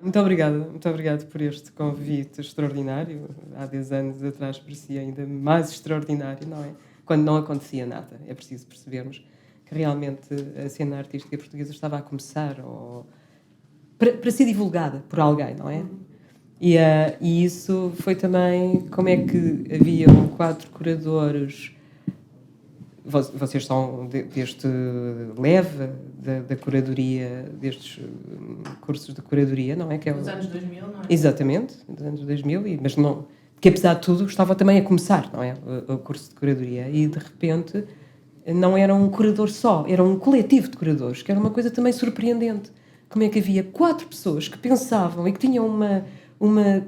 Muito obrigado por este convite extraordinário. Há 10 anos atrás parecia ainda mais extraordinário, não é? Quando não acontecia nada. É preciso percebermos que realmente a cena artística portuguesa estava a começar para ser divulgada por alguém, não é? E isso foi também como é que haviam 4 curadores. Vocês são deste leve da curadoria, destes cursos de curadoria, não é? Que é Dos anos 2000, não é? Exatamente, dos anos 2000, mas não, que apesar de tudo estava também a começar, não é? O curso de curadoria, e de repente não era um curador só, era um coletivo de curadores, que era uma coisa também surpreendente. Como é que havia 4 pessoas que pensavam e que tinham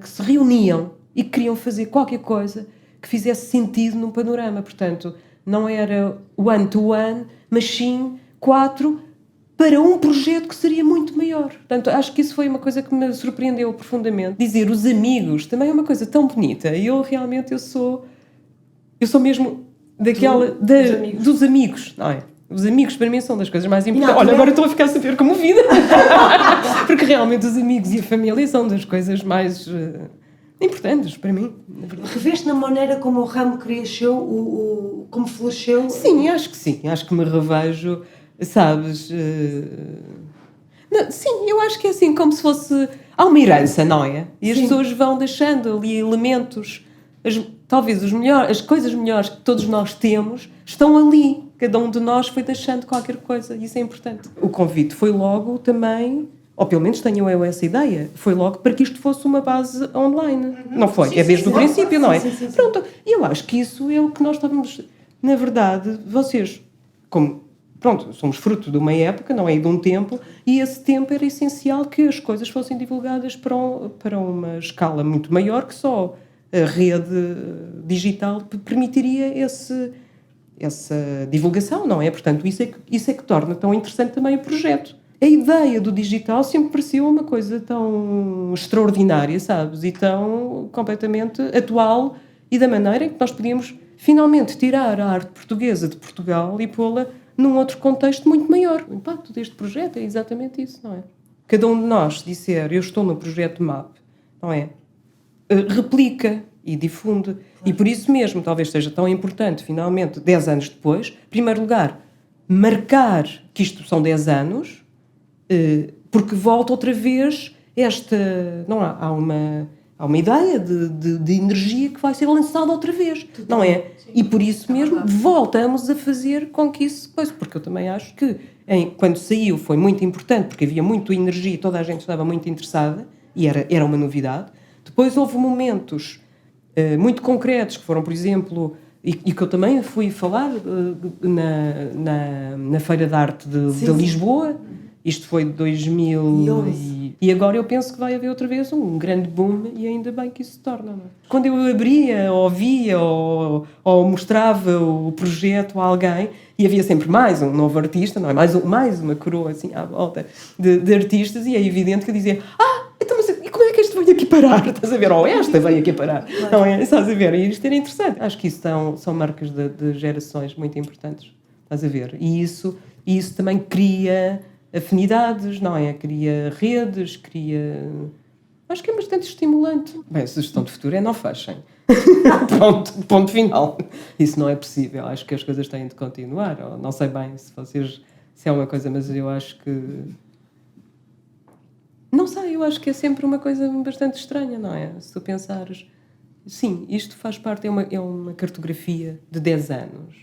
que se reuniam e que queriam fazer qualquer coisa que fizesse sentido num panorama. Portanto, não era one-to-one, mas sim 4 para um projeto que seria muito maior. Portanto, acho que isso foi uma coisa que me surpreendeu profundamente. Dizer os amigos também é uma coisa tão bonita. E eu realmente eu sou mesmo daquela dos amigos, não é? Os amigos para mim são das coisas mais importantes. Olha, agora estou a ficar super comovida. Porque realmente os amigos e a família são das coisas mais importantes para mim, na verdade. Reveste na maneira como o ramo cresceu, como floresceu? Sim, acho que sim. Acho que me revejo, sabes? Não, sim, eu acho que é assim, como se fosse... Há uma herança, não é? E as pessoas vão deixando ali elementos... Talvez as coisas melhores que todos nós temos estão ali. Cada um de nós foi deixando qualquer coisa. E isso é importante. O convite foi logo também... Ou pelo menos tenho eu essa ideia. Foi logo para que isto fosse uma base online. Não foi? É desde o princípio, não é? Sim. Pronto. E eu acho que isso é o que nós estávamos... Na verdade, vocês, como... Pronto, somos fruto de uma época, não é? De um tempo. E esse tempo era essencial que as coisas fossem divulgadas para uma escala muito maior que só a rede digital permitiria essa divulgação, não é? Portanto, isso é que torna tão interessante também o projeto. A ideia do digital sempre pareceu uma coisa tão extraordinária, sabes? E tão completamente atual, e da maneira em que nós podíamos finalmente tirar a arte portuguesa de Portugal e pô-la num outro contexto muito maior. O impacto deste projeto é exatamente isso, não é? Cada um de nós disser, eu estou no projeto MAP, não é? Replica e difunde. E por isso mesmo, talvez seja tão importante, finalmente, 10 anos depois, em primeiro lugar, marcar que isto são 10 anos... porque volta outra vez não há uma ideia de energia que vai ser lançada outra vez, não é? Sim. E por isso mesmo voltamos a fazer com que isso... Porque eu também acho que quando saiu foi muito importante, porque havia muita energia e toda a gente estava muito interessada, e era uma novidade. Depois houve momentos muito concretos, que foram, por exemplo... E que eu também fui falar na Feira de Arte de Lisboa. Isto foi de 2011. E agora eu penso que vai haver outra vez um grande boom, e ainda bem que isso se torna, não é? Quando eu abria, ou via, ou mostrava o projeto a alguém, e havia sempre mais um novo artista, não é? Mais uma coroa assim à volta de artistas, e é evidente que eu dizia, então, mas e como é que este veio aqui parar? Estás a ver? Ou esta veio aqui parar. Não é? Estás a ver? E isto era interessante. Acho que isso são marcas de gerações muito importantes. Estás a ver? E isso também cria afinidades, não é? Cria redes, Acho que é bastante estimulante. Bem, a sugestão de futuro é não fechem. Ponto final. Isso não é possível. Acho que as coisas têm de continuar. Ou não sei bem se é uma coisa, mas eu acho que... Não sei, eu acho que é sempre uma coisa bastante estranha, não é? Se tu pensares... Sim, isto faz parte, é uma cartografia de 10 anos.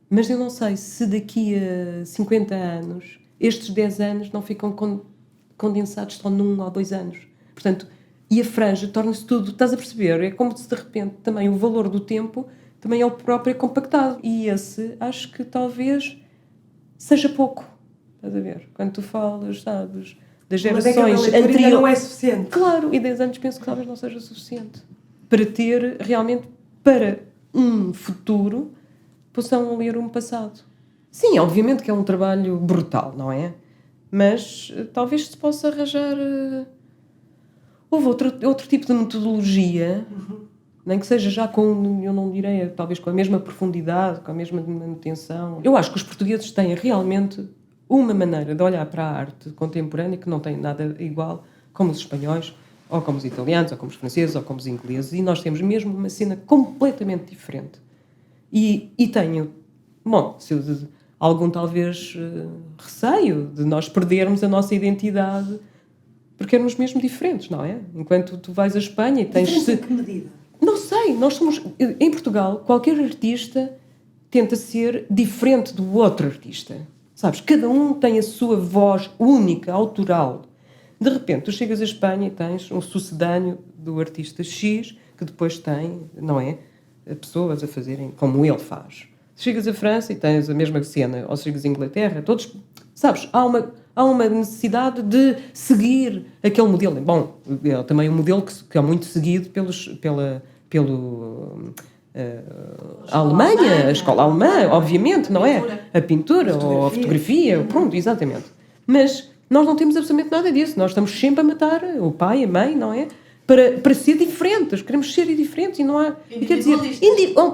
Mas eu não sei se daqui a 50 anos... estes 10 anos não ficam condensados só num ou 2 anos. Portanto, e a franja torna-se tudo, estás a perceber? É como se de repente também o valor do tempo também é o próprio compactado. E esse, acho que talvez seja pouco. Estás a ver? Quando tu falas, sabes, das gerações anteriores... não é suficiente. Claro, e 10 anos penso que talvez não seja suficiente. Para ter, realmente, para um futuro, possam ler um passado. Sim, obviamente que é um trabalho brutal, não é? Mas talvez se possa arranjar... Houve outro tipo de metodologia, nem que seja já eu não direi, talvez com a mesma profundidade, com a mesma manutenção. Eu acho que os portugueses têm realmente uma maneira de olhar para a arte contemporânea que não tem nada igual como os espanhóis, ou como os italianos, ou como os franceses, ou como os ingleses, e nós temos mesmo uma cena completamente diferente. E tenho, bom, algum talvez receio de nós perdermos a nossa identidade, porque éramos mesmo diferentes, não é? Enquanto tu vais à Espanha e tens... Diferença em que medida? Não sei, nós somos... Em Portugal, qualquer artista tenta ser diferente do outro artista. Sabes? Cada um tem a sua voz única, autoral. De repente, tu chegas à Espanha e tens um sucedâneo do artista X, que depois tem, não é? Pessoas a fazerem como ele faz. Chegas à França e tens a mesma cena, ou chegas à Inglaterra, todos... Sabes? Há uma necessidade de seguir aquele modelo. Bom, é também um modelo que é muito seguido a Alemanha, a escola alemã, obviamente, não é? A pintura ou a fotografia, pronto, exatamente. Mas nós não temos absolutamente nada disso. Nós estamos sempre a matar o pai, a mãe, não é? Para ser diferentes. Queremos ser diferentes e não há... Quer dizer,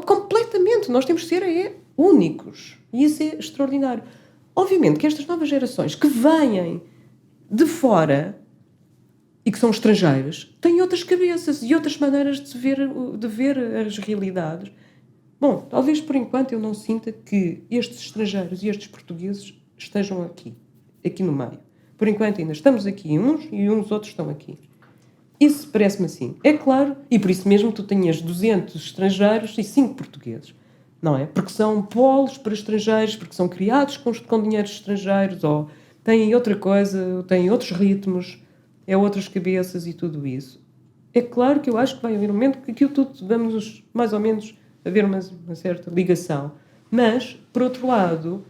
completamente. Nós temos que ser únicos. E isso é extraordinário. Obviamente que estas novas gerações que vêm de fora e que são estrangeiras têm outras cabeças e outras maneiras de ver as realidades. Bom, talvez por enquanto eu não sinta que estes estrangeiros e estes portugueses estejam aqui no meio. Por enquanto ainda estamos aqui uns e uns outros estão aqui. Isso parece-me assim. É claro, e por isso mesmo tu tinhas 200 estrangeiros e 5 portugueses. Não é? Porque são polos para estrangeiros, porque são criados com dinheiros estrangeiros, ou têm outra coisa, têm outros ritmos, outras cabeças e tudo isso. É claro que eu acho que vai haver um momento que aquilo tudo vamos mais ou menos haver uma certa ligação. Mas, por outro lado,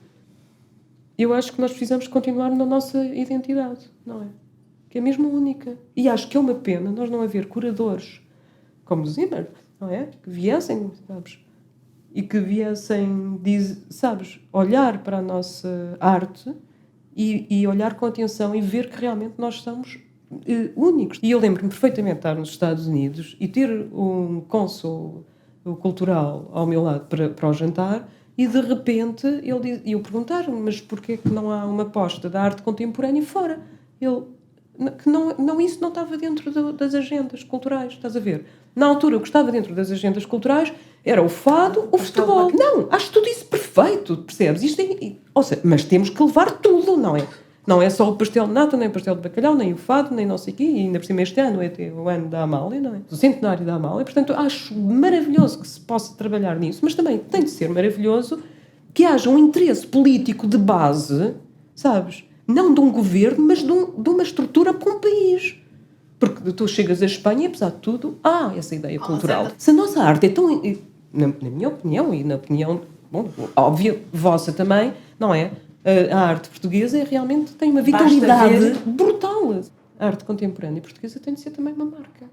eu acho que nós precisamos continuar na nossa identidade, não é? Que é mesmo única. E acho que é uma pena nós não haver curadores como o Zimmer, não é? Que viessem, sabes? E que viessem, sabes, olhar para a nossa arte e olhar com atenção e ver que realmente nós somos únicos. E eu lembro-me perfeitamente de estar nos Estados Unidos e ter um cônsul cultural ao meu lado para o jantar e de repente eu perguntar-me, mas porquê que não há uma aposta da arte contemporânea fora? Isso não estava dentro das agendas culturais, estás a ver? Na altura, o que estava dentro das agendas culturais era o fado, o futebol. Não, acho tudo isso perfeito, percebes? Ou seja, mas temos que levar tudo, não é? Não é só o pastel de nata, nem o pastel de bacalhau, nem o fado, nem não sei o quê. E ainda por cima este ano é o ano da Amália, não é? O centenário da Amália. Portanto, acho maravilhoso que se possa trabalhar nisso, mas também tem de ser maravilhoso que haja um interesse político de base, sabes? Não de um governo, mas de uma estrutura para um país. Porque tu chegas à Espanha e, apesar de tudo, há essa ideia cultural. Se a nossa arte é tão... Na minha opinião e na opinião, bom, óbvia, vossa também, não é? A arte portuguesa realmente tem uma vitalidade brutal. A arte contemporânea portuguesa tem de ser também uma marca.